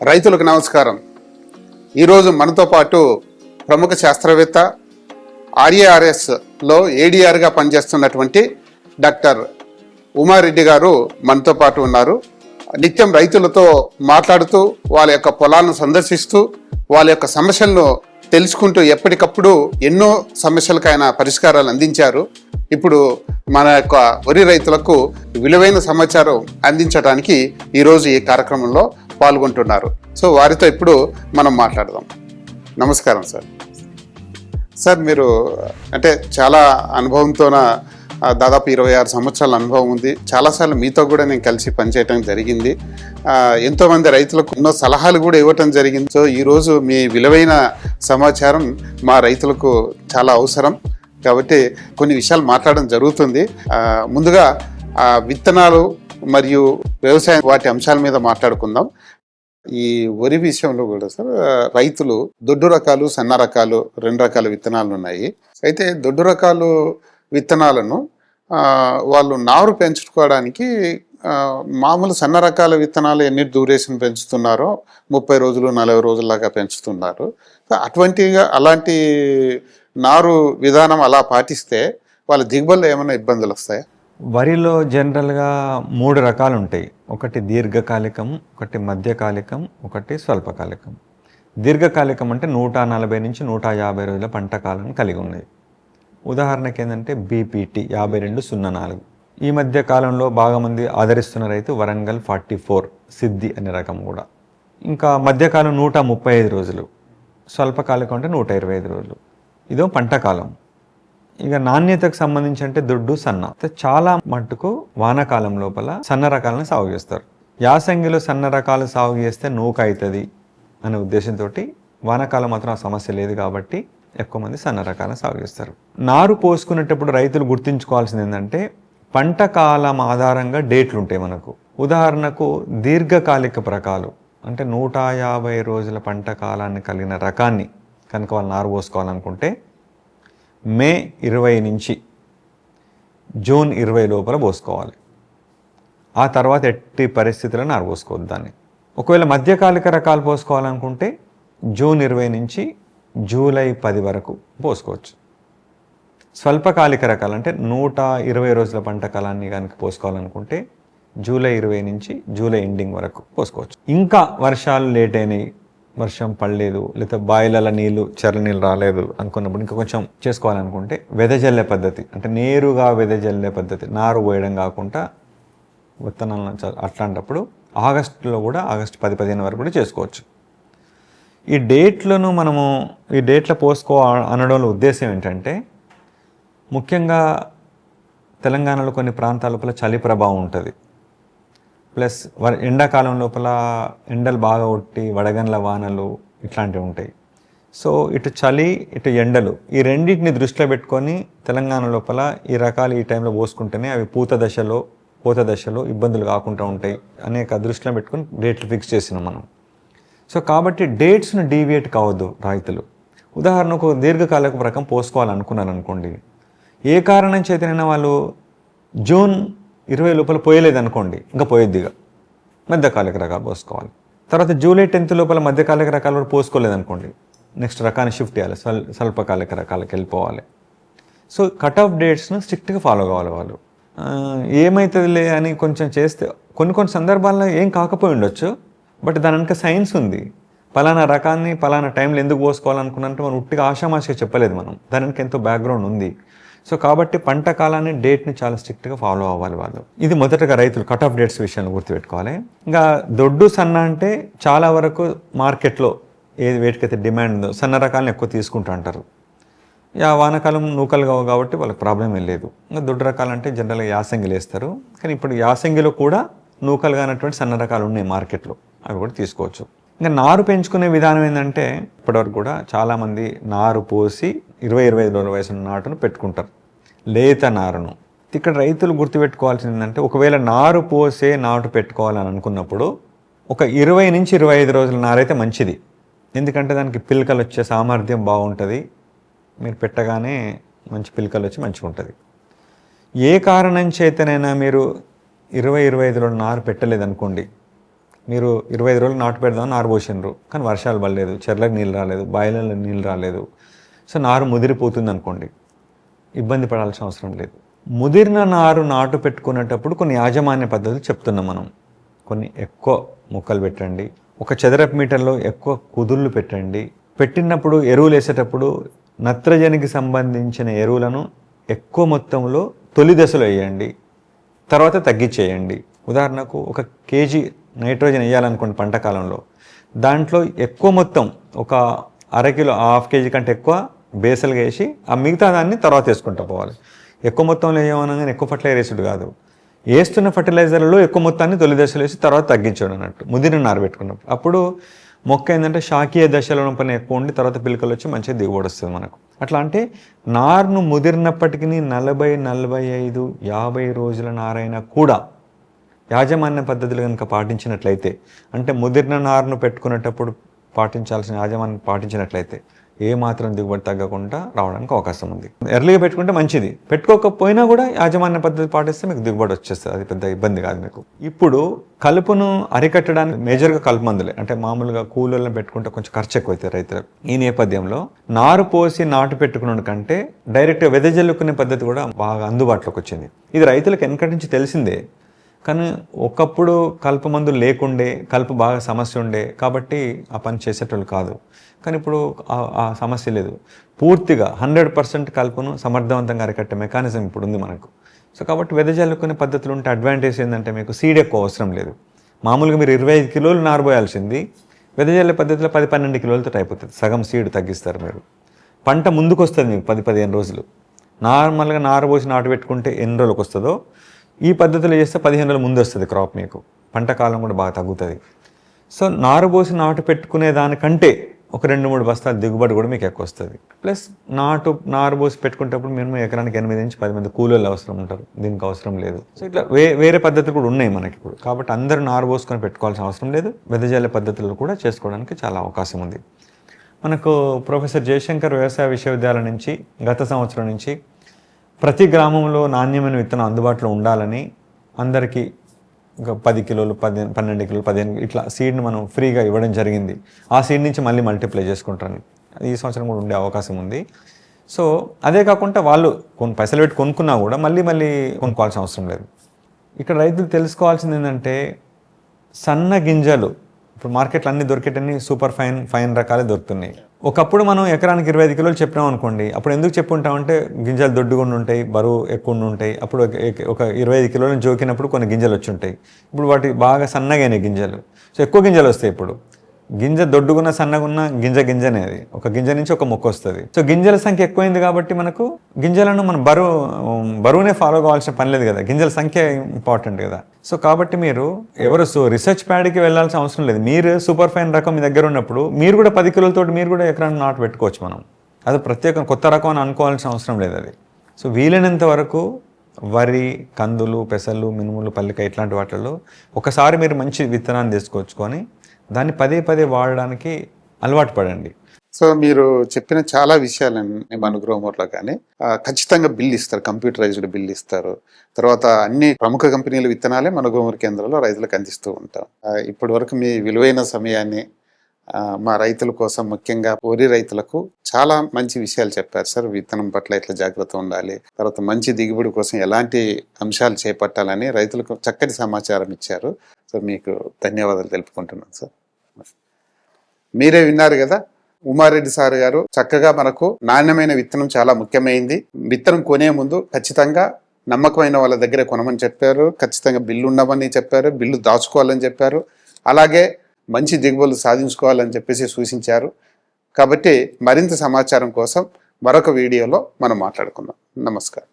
రైతులకు నమస్కారం. ఈరోజు మనతో పాటు ప్రముఖ శాస్త్రవేత్త ఆర్ఏఆర్ఎస్లో ఏడీఆర్గా పనిచేస్తున్నటువంటి డాక్టర్ ఉమారెడ్డి గారు మనతో పాటు ఉన్నారు. నిత్యం రైతులతో మాట్లాడుతూ వాళ్ళ యొక్క పొలాలను సందర్శిస్తూ వాళ్ళ యొక్క సమస్యలను తెలుసుకుంటూ ఎప్పటికప్పుడు ఎన్నో సమస్యలకు ఆయన పరిష్కారాలు అందించారు. ఇప్పుడు మన యొక్క వరి రైతులకు విలువైన సమాచారం అందించడానికి ఈరోజు ఈ కార్యక్రమంలో పాల్గొంటున్నారు. సో వారితో ఇప్పుడు మనం మాట్లాడదాం. నమస్కారం సార్. సార్, మీరు అంటే చాలా అనుభవంతోన దాదాపు 26 సంవత్సరాల అనుభవం ఉంది. చాలాసార్లు మీతో కూడా నేను కలిసి పనిచేయటం జరిగింది. ఎంతోమంది రైతులకు ఎన్నో సలహాలు కూడా ఇవ్వటం జరిగింది. సో ఈరోజు మీ విలువైన సమాచారం మా రైతులకు చాలా అవసరం కాబట్టి కొన్ని విషయాలు మాట్లాడడం జరుగుతుంది. ముందుగా విత్తనాలు మరియు వ్యవసాయం వాటి అంశాల మీద మాట్లాడుకుందాం. ఈ వరి విషయంలో కూడా సార్, రైతులు దొడ్డు రకాలు, సన్న రకాలు, 2 రకాల విత్తనాలు ఉన్నాయి. అయితే దొడ్డు రకాలు విత్తనాలను వాళ్ళు నారు పెంచుకోవడానికి మామూలు సన్న రకాల విత్తనాలు ఎన్ని డ్యూరేషన్ పెంచుతున్నారో 30 రోజులు 40 రోజుల్లాగా పెంచుతున్నారు. అలాంటి నారు విధానం అలా పాటిస్తే వాళ్ళ దిగుబడిలో ఏమైనా ఇబ్బందులు వస్తాయా? వరిలో జనరల్గా 3 రకాలు ఉంటాయి. ఒకటి దీర్ఘకాలికం, ఒకటి మధ్యకాలికం, ఒకటి స్వల్పకాలికం. దీర్ఘకాలికం అంటే 140 నుంచి 150 రోజుల పంట కాలం కలిగి ఉన్నాయి. ఉదాహరణకి ఏంటంటే బీపీటీ 5204. ఈ మధ్య కాలంలో బాగా మంది ఆదరిస్తున్న రైతు వరంగల్ 44 సిద్ధి అనే రకం కూడా. ఇంకా మధ్యకాలం 135 రోజులు, స్వల్పకాలికం అంటే 125 రోజులు. ఇదో పంట కాలం. ఇక నాణ్యతకు సంబంధించి అంటే దొడ్డు, సన్న. చాలా మట్టుకు వానాకాలం లోపల సన్న రకాలను సాగు చేస్తారు. యాసంగిలో సన్న రకాలు సాగు చేస్తే నూక అవుతుంది అనే ఉద్దేశంతో వానాకాలం మాత్రం ఆ సమస్య లేదు కాబట్టి ఎక్కువ మంది సన్న రకాలను సాగు చేస్తారు. నారు పోసుకునేటప్పుడు రైతులు గుర్తుంచుకోవాల్సింది ఏంటంటే పంట కాలం ఆధారంగా డేట్లు ఉంటాయి మనకు. ఉదాహరణకు దీర్ఘకాలిక రకాలు అంటే 150 రోజుల పంట కాలాన్ని కలిగిన రకాన్ని కనుక వాళ్ళు నారు పోసుకోవాలనుకుంటే మే 20 నుంచి జూన్ 20 లోపల పోసుకోవాలి. ఆ తర్వాత ఎట్టి పరిస్థితుల్లో నారు పోసుకోవద్దు దాన్ని. ఒకవేళ మధ్యకాలిక రకాలు పోసుకోవాలనుకుంటే జూన్ 20 నుంచి జూలై 10 వరకు పోసుకోవచ్చు. స్వల్పకాలిక రకాలు అంటే 120 రోజుల పంట కాలాన్ని కనుక పోసుకోవాలనుకుంటే జూలై 20 నుంచి జూలై ఎండింగ్ వరకు పోసుకోవచ్చు. ఇంకా వర్షాలు లేట్ అయినాయి, వర్షం పడలేదు, లేదా బాయిల నీళ్ళు, చెర్ల నీళ్ళు రాలేదు అనుకున్నప్పుడు ఇంకా కొంచెం చేసుకోవాలనుకుంటే వెదజల్లే పద్ధతి అంటే నేరుగా వెదజల్లే పద్ధతి, నారు పోయడం కాకుండా విత్తనాలను అట్లాంటప్పుడు ఆగస్టులో కూడా ఆగస్టు 10-15 వరకు కూడా చేసుకోవచ్చు. ఈ డేట్ల పోసుకో అనడంలో ఉద్దేశం ఏంటంటే ముఖ్యంగా తెలంగాణలో కొన్ని ప్రాంతాల లోపల చలి ప్రభావం ఉంటుంది. ప్లస్ ఎండాకాలం లోపల ఎండలు బాగా కొట్టి వడగండ్ల వానలు ఇట్లాంటివి ఉంటాయి. సో ఇటు చలి ఇటు ఎండలు ఈ రెండింటిని దృష్టిలో పెట్టుకొని తెలంగాణ లోపల ఈ రకాలు ఈ టైంలో పోసుకుంటేనే అవి పూత దశలో ఇబ్బందులు కాకుండా ఉంటాయి అనేక దృష్టిలో పెట్టుకొని డేట్లు ఫిక్స్ చేసినాం మనం. సో కాబట్టి డేట్స్ను డీవియేట్ కావద్దు రైతులు. ఉదాహరణకు దీర్ఘకాలిక రకం పోసుకోవాలనుకున్నారు అనుకోండి, ఏ కారణం చేతనైనా వాళ్ళు జూన్ 20 లోపల పోయలేదనుకోండి, ఇంకా పోయొద్దిగా మధ్యకాలిక రకాలు పోసుకోవాలి. తర్వాత జూలై 10 లోపల మధ్యకాలిక రకాలు కూడా పోసుకోలేదనుకోండి, నెక్స్ట్ రకాన్ని షిఫ్ట్ చేయాలి, స్వల్పకాలిక రకాలకు వెళ్ళిపోవాలి. సో కట్ ఆఫ్ డేట్స్ను స్ట్రిక్ట్గా ఫాలో కావాలి వాళ్ళు. ఏమవుతుందిలే అని కొంచెం చేస్తే కొన్ని సందర్భాల్లో ఏం కాకపోయి ఉండొచ్చు, బట్ దాని వెనక సైన్స్ ఉంది. పలానా రకాన్ని పలానా టైంలో ఎందుకు పోసుకోవాలనుకున్నట్టు మనం ఉట్టిగా ఆషామాషిగా చెప్పలేదు మనం, దాని వెనక ఎంతో బ్యాక్గ్రౌండ్ ఉంది. సో కాబట్టి పంట కాలాన్ని డేట్ని చాలా స్ట్రిక్ట్గా ఫాలో అవ్వాలి వాళ్ళు. ఇది మొదటగా రైతులు కట్ ఆఫ్ డేట్స్ విషయాన్ని గుర్తుపెట్టుకోవాలి. ఇంకా దొడ్డు సన్న అంటే చాలా వరకు మార్కెట్లో ఏది వేటికైతే డిమాండ్ ఉందో సన్న రకాలను ఎక్కువ తీసుకుంటూ అంటారు. వానాకాలం నూకలు కావు కాబట్టి వాళ్ళకి ప్రాబ్లం ఏం లేదు. ఇంకా దొడ్డు రకాలంటే జనరల్గా యాసంగిలు వేస్తారు, కానీ ఇప్పుడు యాసంగిలో కూడా నూకలు కానటువంటి సన్న రకాలు ఉన్నాయి మార్కెట్లో, అవి కూడా తీసుకోవచ్చు. ఇంకా నారు పెంచుకునే విధానం ఏంటంటే ఇప్పటివరకు కూడా చాలామంది నారు పోసి 20-25 రోజుల వయసున్న నాటును పెట్టుకుంటారు, లేత నారును. ఇక్కడ రైతులు గుర్తుపెట్టుకోవాల్సింది ఏంటంటే ఒకవేళ నారు పోసే నాటు పెట్టుకోవాలని అనుకున్నప్పుడు ఒక 20 నుంచి 25 రోజుల నారైతే మంచిది. ఎందుకంటే దానికి పిలకలు వచ్చే సామర్థ్యం బాగుంటుంది, మీరు పెట్టగానే మంచి పిలకలు వచ్చి మంచిగా ఉంటుంది. ఏ కారణం చేతనైనా మీరు 20-25 రోజుల నారు పెట్టలేదనుకోండి, మీరు 25 రోజులు నాటు పెడదామని నారు పోసినారు, కానీ వర్షాలు పడలేదు, చెర్లకు నీళ్ళు రాలేదు, బాయిలలో నీళ్ళు రాలేదు. సో నారు ముదిరిపోతుంది అనుకోండి, ఇబ్బంది పడాల్సిన అవసరం లేదు. ముదిరిన నారు నాటు పెట్టుకునేటప్పుడు కొన్ని యాజమాన్య పద్ధతులు చెప్తున్నాం మనం. కొన్ని ఎక్కువ మొక్కలు పెట్టండి, ఒక చదరపు మీటర్లో ఎక్కువ కుదుళ్ళు పెట్టండి. పెట్టినప్పుడు ఎరువులు వేసేటప్పుడు నత్రజనికి సంబంధించిన ఎరువులను ఎక్కువ మొత్తంలో తొలి దశలో వేయండి, తర్వాత తగ్గించేయండి. ఉదాహరణకు 1 kg నైట్రోజన్ వేయాలనుకోండి పంట కాలంలో, దాంట్లో ఎక్కువ మొత్తం ఒక 1/2 కిలో 1/2 kg కంటే ఎక్కువ బేసలుగా వేసి ఆ మిగతా దాన్ని తర్వాత వేసుకుంటూ పోవాలి. ఎక్కువ మొత్తంలో వేయమనగానే ఎక్కువ ఫర్టిలైజర్ వేసుడు కాదు, వేస్తున్న ఫర్టిలైజర్లలో ఎక్కువ మొత్తాన్ని తొలి దశలో వేసి తర్వాత తగ్గించాడు అన్నట్టు ముదిరిన నారు పెట్టుకున్నప్పుడు. అప్పుడు మొక్క ఏంటంటే శాఖీయ దశలో పని ఎక్కువ ఉండి తర్వాత పిలకలు వచ్చి మంచిగా దిగుబడి వస్తుంది మనకు. అట్లా అంటే నారును ముదిరినప్పటికీ 40, 45, 50 రోజుల నారైనా కూడా యాజమాన్య పద్ధతులు కనుక పాటించినట్లయితే, అంటే ముదిరిన నారును పెట్టుకునేటప్పుడు పాటించాల్సిన యాజమాన్యం పాటించినట్లయితే ఏమాత్రం దిగుబడి తగ్గకుండా రావడానికి అవకాశం ఉంది. ఎర్లీగా పెట్టుకుంటే మంచిది, పెట్టుకోకపోయినా కూడా యాజమాన్య పద్ధతి పాటిస్తే మీకు దిగుబడి వచ్చేస్తుంది, అది పెద్ద ఇబ్బంది కాదు మీకు. ఇప్పుడు కలుపును అరికట్టడానికి మేజర్గా కలుపు మందులే, అంటే మామూలుగా కూలీలను పెట్టుకుంటే కొంచెం ఖర్చు ఎక్కువైతే రైతులకు. ఈ నేపథ్యంలో నారు పోసి నాటు పెట్టుకున్న కంటే డైరెక్ట్గా వెదజల్లుకునే పద్ధతి కూడా బాగా అందుబాటులోకి వచ్చింది. ఇది రైతులకు వెనకటి నుంచి తెలిసిందే, కానీ ఒకప్పుడు కలుపు మందులు లేకుండే, కలుపు బాగా సమస్య ఉండే కాబట్టి ఆ పని చేసేటోళ్ళు కాదు. కానీ ఇప్పుడు ఆ సమస్య లేదు, పూర్తిగా 100% కలుపును సమర్థవంతంగా అరికట్టే మెకానిజం ఇప్పుడు ఉంది మనకు. సో కాబట్టి వెదజల్లుకునే పద్ధతులు ఉంటే అడ్వాంటేజ్ ఏంటంటే మీకు సీడ్ ఎక్కువ అవసరం లేదు. మామూలుగా మీరు 25 కిలోలు నారు పోయాల్సింది వెదజల్లే పద్ధతిలో 10-12 కిలోలతో అయిపోతుంది, సగం సీడ్ తగ్గిస్తారు మీరు. పంట ముందుకు వస్తుంది మీకు 10-15 రోజులు. నార్మల్గా నారు పోసి నాటు పెట్టుకుంటే ఎన్ని రోజులకు వస్తుందో ఈ పద్ధతిలో చేస్తే 15 రోజుల ముందు వస్తుంది క్రాప్ మీకు, పంట కాలం కూడా బాగా తగ్గుతుంది. సో నారు పోసి నాటు పెట్టుకునే దానికంటే ఒక 2-3 బస్తాల దిగుబడి కూడా మీకు ఎక్కువ వస్తుంది. ప్లస్ నారు పోసి పెట్టుకునేటప్పుడు మినిమం ఎకరానికి 8 నుంచి 10 మంది కూలీలు అవసరం ఉంటారు, దీనికి అవసరం లేదు. సో ఇట్లా వేరే పద్ధతులు కూడా ఉన్నాయి మనకి ఇప్పుడు. కాబట్టి అందరూ నారు పోసుకొని పెట్టుకోవాల్సిన అవసరం లేదు, వెదజల్లే పద్ధతులు కూడా చేసుకోవడానికి చాలా అవకాశం ఉంది. మనకు ప్రొఫెసర్ జయశంకర్ వ్యవసాయ విశ్వవిద్యాలయం నుంచి గత సంవత్సరం నుంచి ప్రతి గ్రామంలో నాణ్యమైన విత్తనం అందుబాటులో ఉండాలని అందరికీ ఒక 10 కిలోలు 12 కిలోలు 15 ఇట్లా సీడ్ని మనం ఫ్రీగా ఇవ్వడం జరిగింది. ఆ సీడ్ నుంచి మళ్ళీ మల్టిప్లై చేసుకుంటాను, ఈ సంవత్సరం కూడా ఉండే అవకాశం ఉంది. సో అదే కాకుండా వాళ్ళు కొన్ని పైసలు పెట్టి కొనుక్కున్నా కూడా మళ్ళీ కొనుక్కోవాల్సిన అవసరం లేదు. ఇక్కడ రైతులు తెలుసుకోవాల్సింది ఏంటంటే సన్న గింజలు ఇప్పుడు మార్కెట్లో అన్ని దొరికేటన్ని సూపర్ ఫైన్ రకాలే దొరుకుతున్నాయి. ఒకప్పుడు మనం ఎకరానికి 25 కిలోలు చెప్పినాం అనుకోండి, అప్పుడు ఎందుకు చెప్పుకుంటామంటే గింజలు దొడ్డుగా ఉంటాయి, బరువు ఎక్కువ ఉంటాయి. అప్పుడు ఒక 25 కిలోలను జోకినప్పుడు కొన్ని గింజలు వచ్చి ఉంటాయి. ఇప్పుడు వాటి బాగా సన్నగానే గింజలు, సో ఎక్కువ గింజలు వస్తాయి. ఇప్పుడు గింజ దొడ్డుగున్న సన్నగున్న గింజనే, అది ఒక గింజ నుంచి ఒక మొక్క వస్తుంది. సో గింజల సంఖ్య ఎక్కువైంది కాబట్టి మనకు గింజలను మనం బరువునే ఫాలో కావాల్సిన పని లేదు కదా, గింజల సంఖ్య ఇంపార్టెంట్ కదా. సో కాబట్టి మీరు ఎవరు రీసెర్చ్ ప్యాడ్కి వెళ్ళాల్సిన అవసరం లేదు. మీరు సూపర్ ఫైన్ రకం మీ దగ్గర ఉన్నప్పుడు మీరు కూడా 10 కిలోలతో మీరు కూడా ఎకరాన్ని నాటు పెట్టుకోవచ్చు. మనం అది ప్రత్యేకం కొత్త రకం అని అనుకోవాల్సిన అవసరం లేదు అది. సో వీలైనంత వరకు వరి, కందులు, పెసలు, మినుములు, పల్లిక ఇట్లాంటి వాటిల్లో ఒకసారి మీరు మంచి విత్తనాన్ని తీసుకొచ్చుకొని దాన్ని పదే వాడడానికి అలవాటు పడండి. సో మీరు చెప్పిన చాలా విషయాలన్నీ మన గ్రోమర్లో కానీ ఖచ్చితంగా బిల్ ఇస్తారు, కంప్యూటరైజ్డ్ బిల్ ఇస్తారు. తర్వాత అన్ని ప్రముఖ కంపెనీల విత్తనాలే మన గ్రోమర్ కేంద్రంలో రైతులకు అందిస్తూ ఉంటాం. ఇప్పటి వరకు మీ విలువైన సమయాన్ని మా రైతుల కోసం, ముఖ్యంగా వరి రైతులకు చాలా మంచి విషయాలు చెప్పారు సార్. విత్తనం పట్ల ఎట్లా జాగ్రత్త ఉండాలి, తర్వాత మంచి దిగుబడి కోసం ఎలాంటి అంశాలు చేపట్టాలని రైతులకు చక్కటి సమాచారం ఇచ్చారు. సో మీకు ధన్యవాదాలు తెలుపుకుంటున్నాను సార్. మీరే విన్నారు కదా, ఉమారెడ్డి సార్ గారు చక్కగా మనకు నాణ్యమైన విత్తనం చాలా ముఖ్యమైంది, విత్తనం కొనే ముందు ఖచ్చితంగా నమ్మకమైన వాళ్ళ దగ్గర కొనమని చెప్పారు, ఖచ్చితంగా బిల్లు ఉండమని చెప్పారు, బిల్లు దాచుకోవాలని చెప్పారు, అలాగే మంచి దిగుబడులు సాధించుకోవాలని చెప్పేసి సూచించారు. కాబట్టి మరింత సమాచారం కోసం మరొక వీడియోలో మనం మాట్లాడుకుందాం. నమస్కారం.